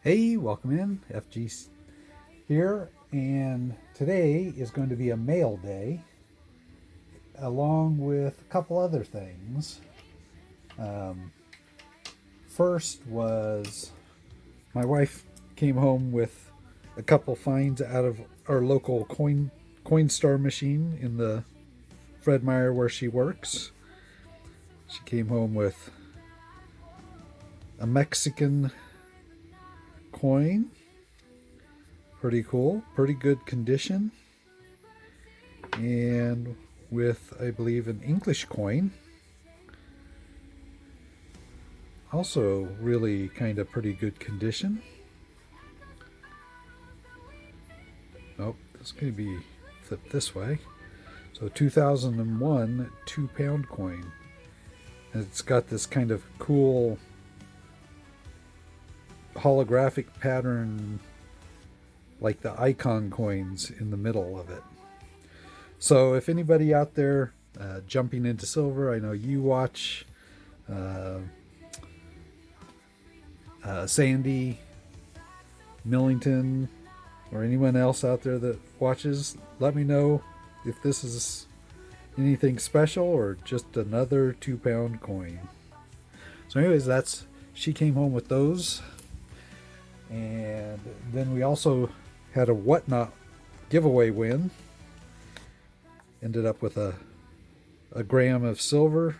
Hey, welcome in. FG here, and today is going to be a mail day, along with a couple other things. First was my wife came home with a couple finds out of our local CoinStar machine in the Fred Meyer where she works. She came home with a Mexican coin. Pretty cool, pretty good condition, and with, I believe, an English coin, also really kind of pretty good condition. Oh, this could be flipped this way. So 2001 2-pound coin, and it's got this kind of cool holographic pattern like the icon coins in the middle of it. So if anybody out there jumping into silver, I know you watch Sandy, Millington, or anyone else out there that watches, let me know if this is anything special or just another 2-pound coin. So anyways, she came home with those. And then we also had a Whatnot giveaway win. Ended up with a gram of silver.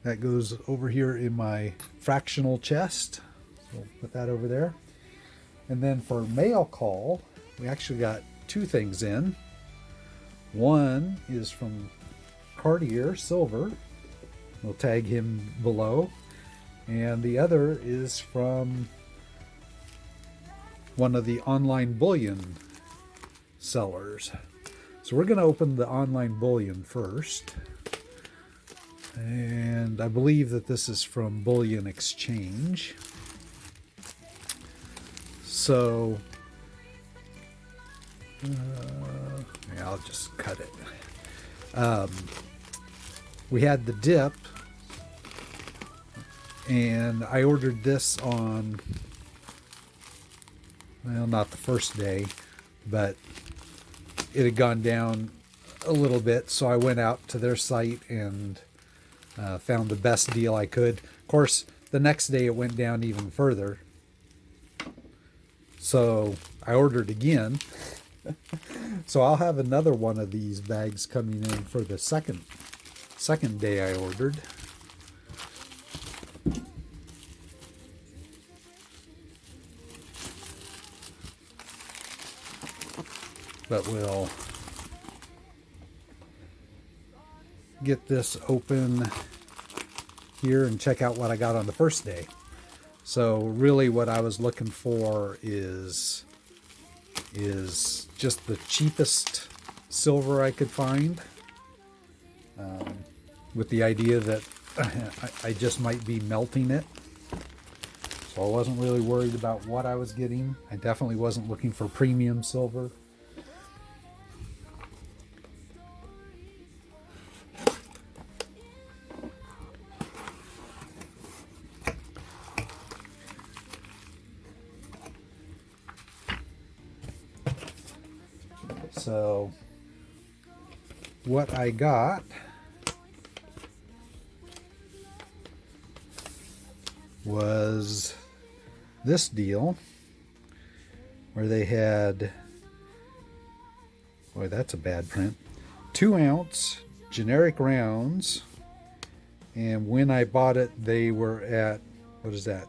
That goes over here in my fractional chest. So we'll put that over there. And then for mail call, we actually got two things in. One is from Cartier Silver. We'll tag him below. And the other is from one of the online bullion sellers. So we're going to open the online bullion first. And I believe that this is from Bullion Exchange. So, yeah, I'll just cut it. We had the dip. And I ordered this on, well, not the first day, but it had gone down a little bit. So I went out to their site and found the best deal I could. Of course, the next day it went down even further. So I ordered again. So I'll have another one of these bags coming in for the second day I ordered. But we'll get this open here and check out what I got on the first day. So really what I was looking for is just the cheapest silver I could find, with the idea that I just might be melting it. So I wasn't really worried about what I was getting. I definitely wasn't looking for premium silver. So what I got was this deal where they had, boy, that's a bad print, 2-ounce generic rounds, and when I bought it they were at, what is that,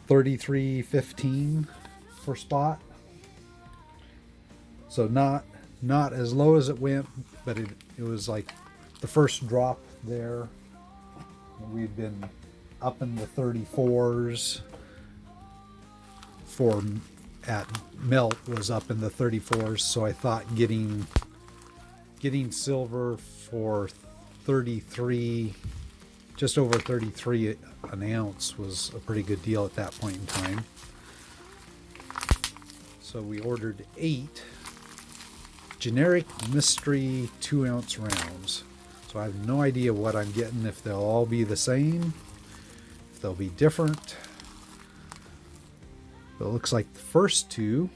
$33.15 for spot. So not as low as it went, but it was like the first drop there. We'd been up in the 34s. For at melt was up in the 34s, so I thought getting silver for 33, just over 33 an ounce was a pretty good deal at that point in time. So we ordered 8 generic mystery 2-ounce rounds. So I have no idea what I'm getting, if they'll all be the same, if they'll be different. But it looks like the first two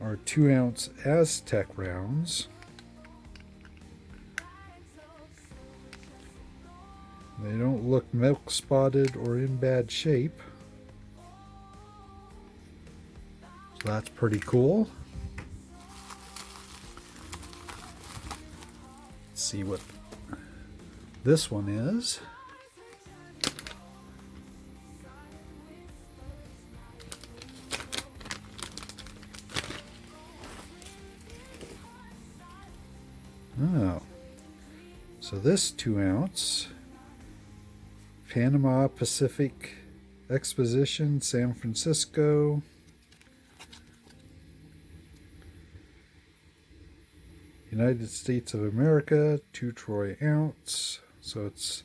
are 2-ounce Aztec rounds. They don't look milk spotted or in bad shape. So that's pretty cool. Let's see what this one is. Oh, so this 2-ounce Panama Pacific Exposition, San Francisco. United States of America, 2 troy ounce. So it's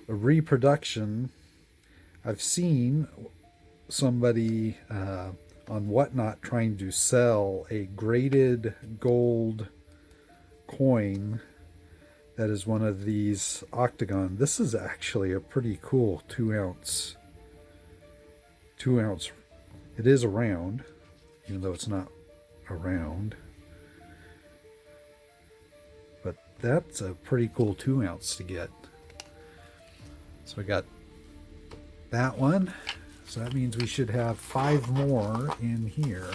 a reproduction. I've seen somebody on Whatnot trying to sell a graded gold coin that is one of these octagon. This is actually a pretty cool 2-ounce. 2-ounce. It is a round, even though it's not a round. But that's a pretty cool 2-ounce to get. So I got that one. So that means we should have 5 more in here.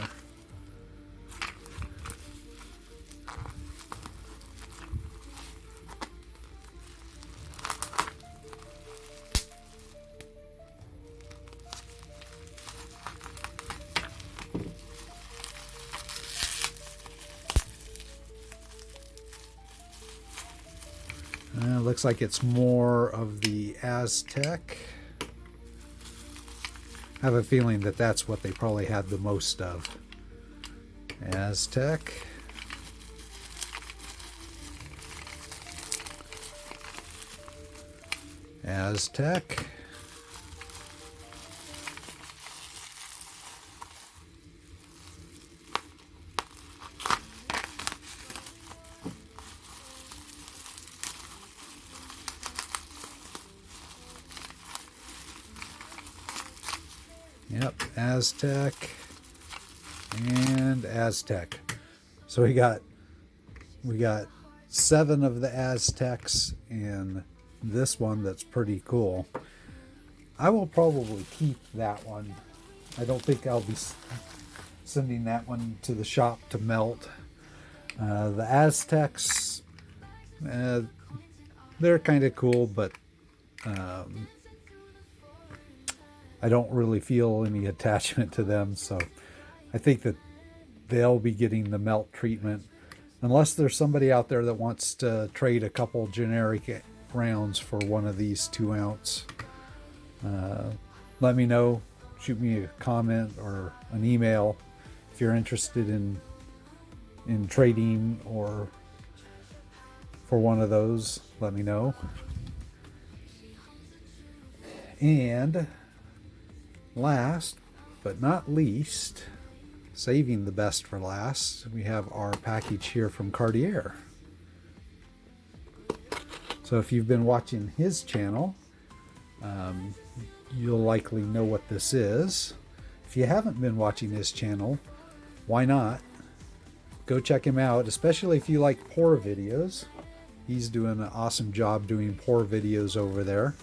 Looks like it's more of the Aztec. I have a feeling that that's what they probably had the most of. Aztec. Aztec. Yep, Aztec and Aztec. So we got 7 of the Aztecs and this one that's pretty cool. I will probably keep that one. I don't think I'll be sending that one to the shop to melt. The Aztecs, they're kind of cool, but I don't really feel any attachment to them, so I think that they'll be getting the melt treatment. Unless there's somebody out there that wants to trade a couple generic rounds for one of these 2-ounce. Let me know. Shoot me a comment or an email if you're interested in trading or for one of those. Let me know. And last but not least, saving the best for last, we have our package here from Cartier. So if you've been watching his channel, you'll likely know what this is. If you haven't been watching his channel, why not? Go check him out, especially if you like pour videos. He's doing an awesome job doing pour videos over there.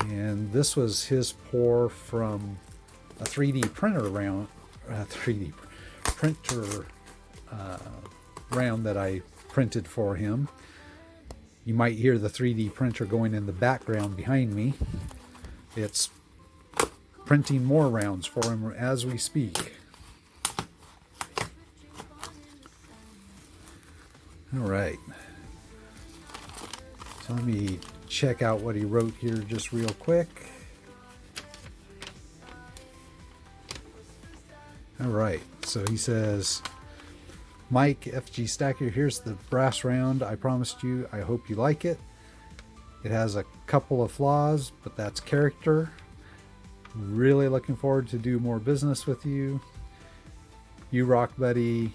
And this was his pour from a 3D printer round, round that I printed for him. You might hear the 3D printer going in the background behind me. It's printing more rounds for him as we speak. All right. So let me check out what he wrote here just real quick. All right, so he says, Mike, FG Stacker, here's the brass round I promised you. I hope you like it. It has a couple of flaws, but that's character. Really looking forward to do more business with you. You rock, buddy.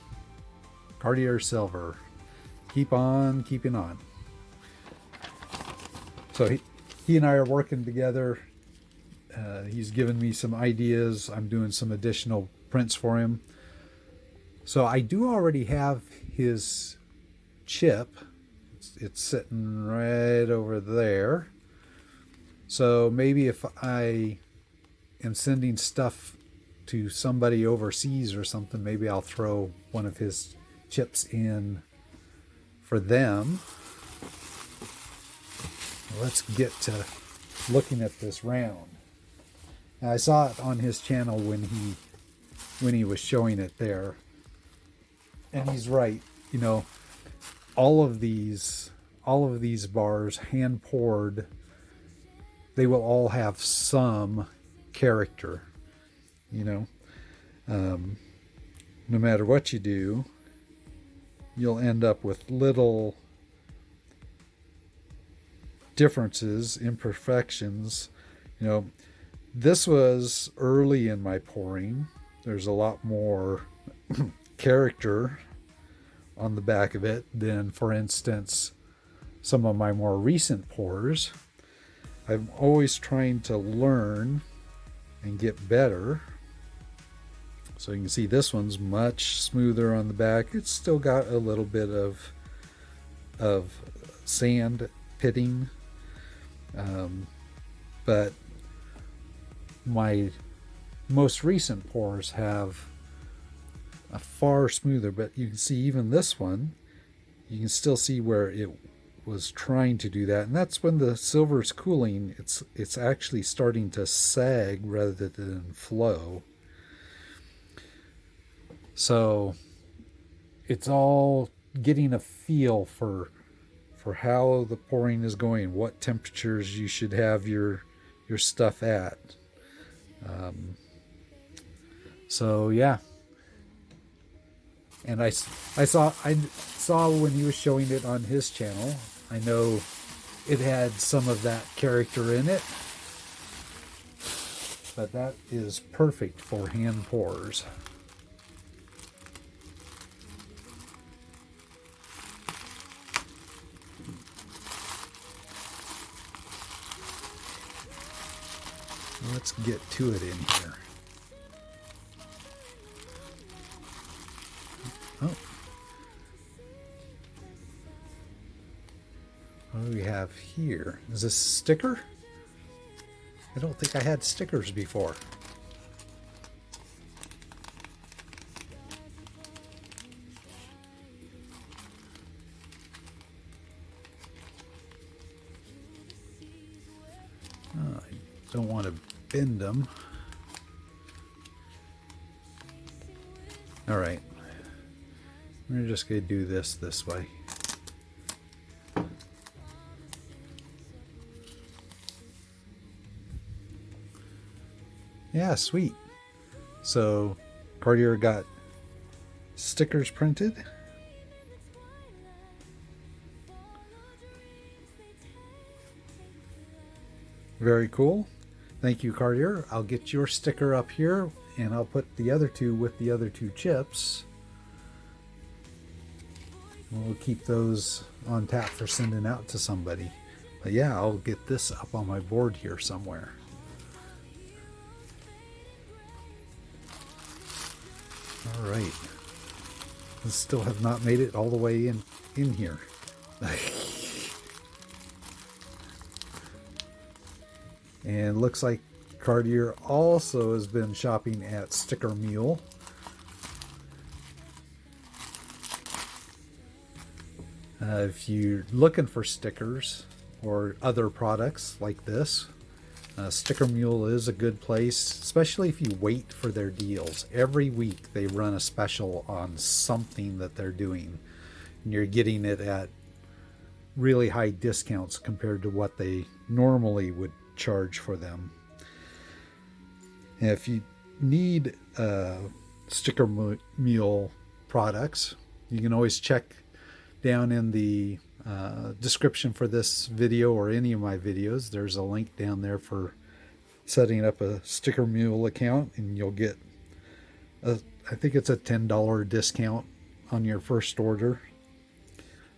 Cartier Silver. Keep on keeping on. So he and I are working together He's given me some ideas. I'm doing some additional prints for him. So I do already have his chip. It's sitting right over there. So maybe if I am sending stuff to somebody overseas or something, maybe I'll throw one of his chips in for them. Let's get to looking at this round. Now, I saw it on his channel when he was showing it there, and he's right. You know, all of these bars hand poured, they will all have some character. You know, no matter what you do, you'll end up with little differences, imperfections. You know, this was early in my pouring. There's a lot more character on the back of it than, for instance, some of my more recent pours. I'm always trying to learn and get better. So you can see this one's much smoother on the back. It's still got a little bit of sand pitting, but my most recent pours have a far smoother. But you can see even this one, you can still see where it was trying to do that, and that's when the silver is cooling. It's actually starting to sag rather than flow. So it's all getting a feel for how the pouring is going, what temperatures you should have your stuff at. So yeah, and I saw when he was showing it on his channel. I know it had some of that character in it, but that is perfect for hand pours. Let's get to it in here. Oh. What do we have here? Is this a sticker? I don't think I had stickers before. Oh, I don't want to bend them. All right. We're just going to do this way. Yeah, sweet. So Cartier got stickers printed. Very cool. Thank you, Cartier. I'll get your sticker up here, and I'll put the other two with the other two chips. We'll keep those on tap for sending out to somebody. But yeah, I'll get this up on my board here somewhere. All right. I still have not made it all the way in here. And looks like Cartier also has been shopping at StickerMule. If you're looking for stickers or other products like this, StickerMule is a good place, especially if you wait for their deals. Every week they run a special on something that they're doing, and you're getting it at really high discounts compared to what they normally would charge for them. And if you need StickerMule products, you can always check down in the description for this video or any of my videos. There's a link down there for setting up a StickerMule account, and you'll get I think it's a $10 discount on your first order.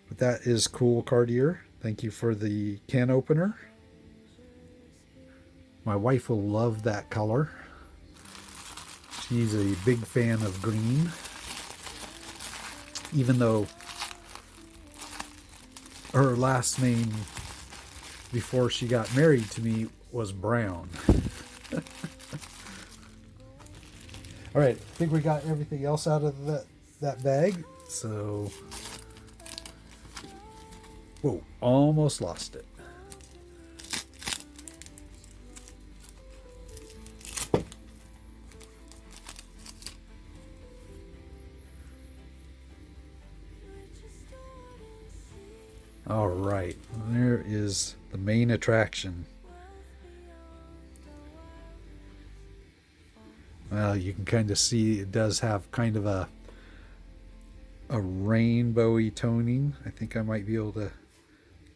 But that is cool, Cartier. Thank you for the can opener. My wife will love that color. She's a big fan of green, even though her last name before she got married to me was Brown. All right, I think we got everything else out of that bag. So, whoa, almost lost it. All right, there is the main attraction. Well, you can kind of see it does have kind of a rainbowy toning. I think I might be able to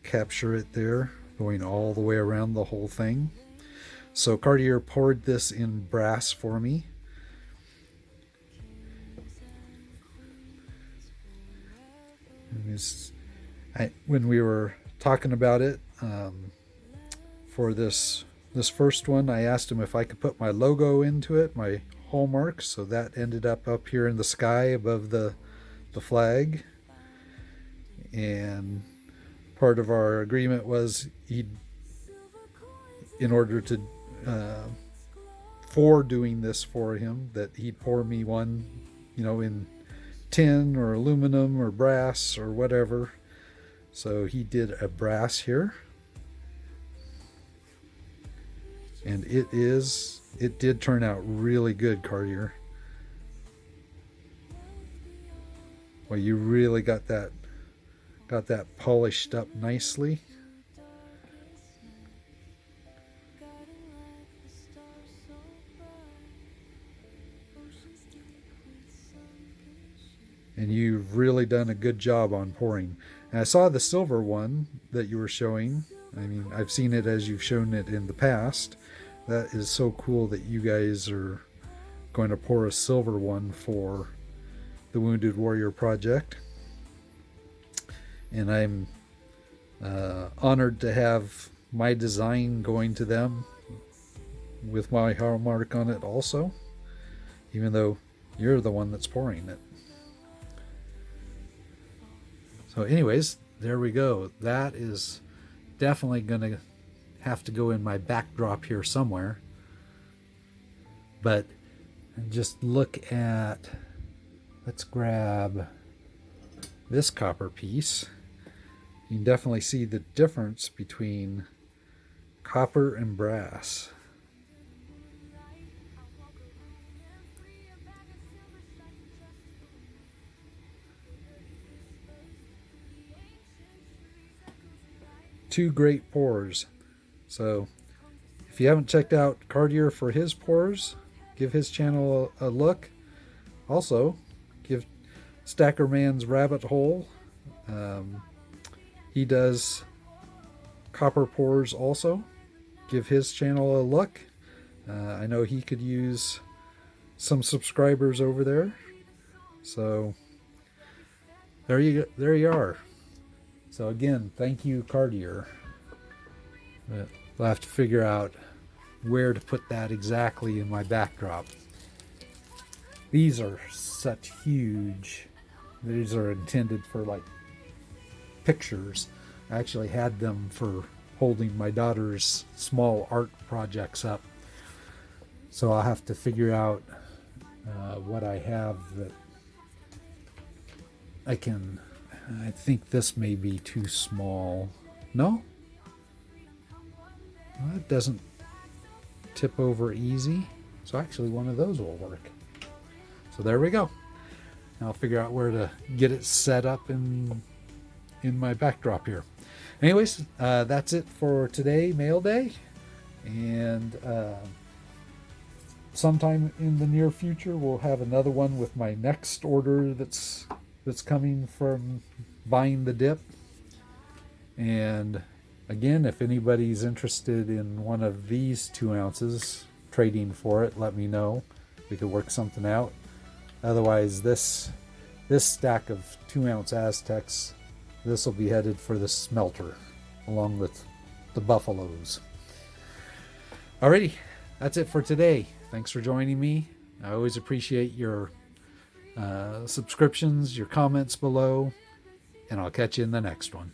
capture it there, going all the way around the whole thing. So Cartier poured this in brass for me. When we were talking about it for this first one, I asked him if I could put my logo into it, my hallmark. So that ended up here in the sky above the flag. And part of our agreement was in order to for doing this for him, that he'd pour me one, in tin or aluminum or brass or whatever. So he did a brass here, and it did turn out really good, Cartier. Well, you really got that polished up nicely. And you've really done a good job on pouring. And I saw the silver one that you were showing. I mean, I've seen it as you've shown it in the past. That is so cool that you guys are going to pour a silver one for the Wounded Warrior Project. And I'm honored to have my design going to them with my hallmark on it also, even though you're the one that's pouring it. So anyways, there we go. That is definitely going to have to go in my backdrop here somewhere. But just look at, let's grab this copper piece. You can definitely see the difference between copper and brass. Two great pours. So if you haven't checked out Cartier for his pours, give his channel a look. Also, give Stackerman's Rabbit Hole. He does copper pours also. Give his channel a look. I know he could use some subscribers over there. So there you are. So again, thank you, Cartier. We'll have to figure out where to put that exactly in my backdrop. These are such huge. These are intended for like pictures. I actually had them for holding my daughter's small art projects up. So I'll have to figure out what I have that I can. I think this may be too small. No? Well, it doesn't tip over easy. So actually one of those will work. So there we go. I'll figure out where to get it set up in my backdrop here. Anyways, that's it for today, Mail Day. And sometime in the near future, we'll have another one with my next order that's coming from Buying the Dip. And again, if anybody's interested in one of these 2 ounces, trading for it, let me know. We could work something out. Otherwise, this stack of 2 ounce Aztecs, this will be headed for the smelter along with the buffaloes. Alrighty, that's it for today. Thanks for joining me. I always appreciate your subscriptions, your comments below, and I'll catch you in the next one.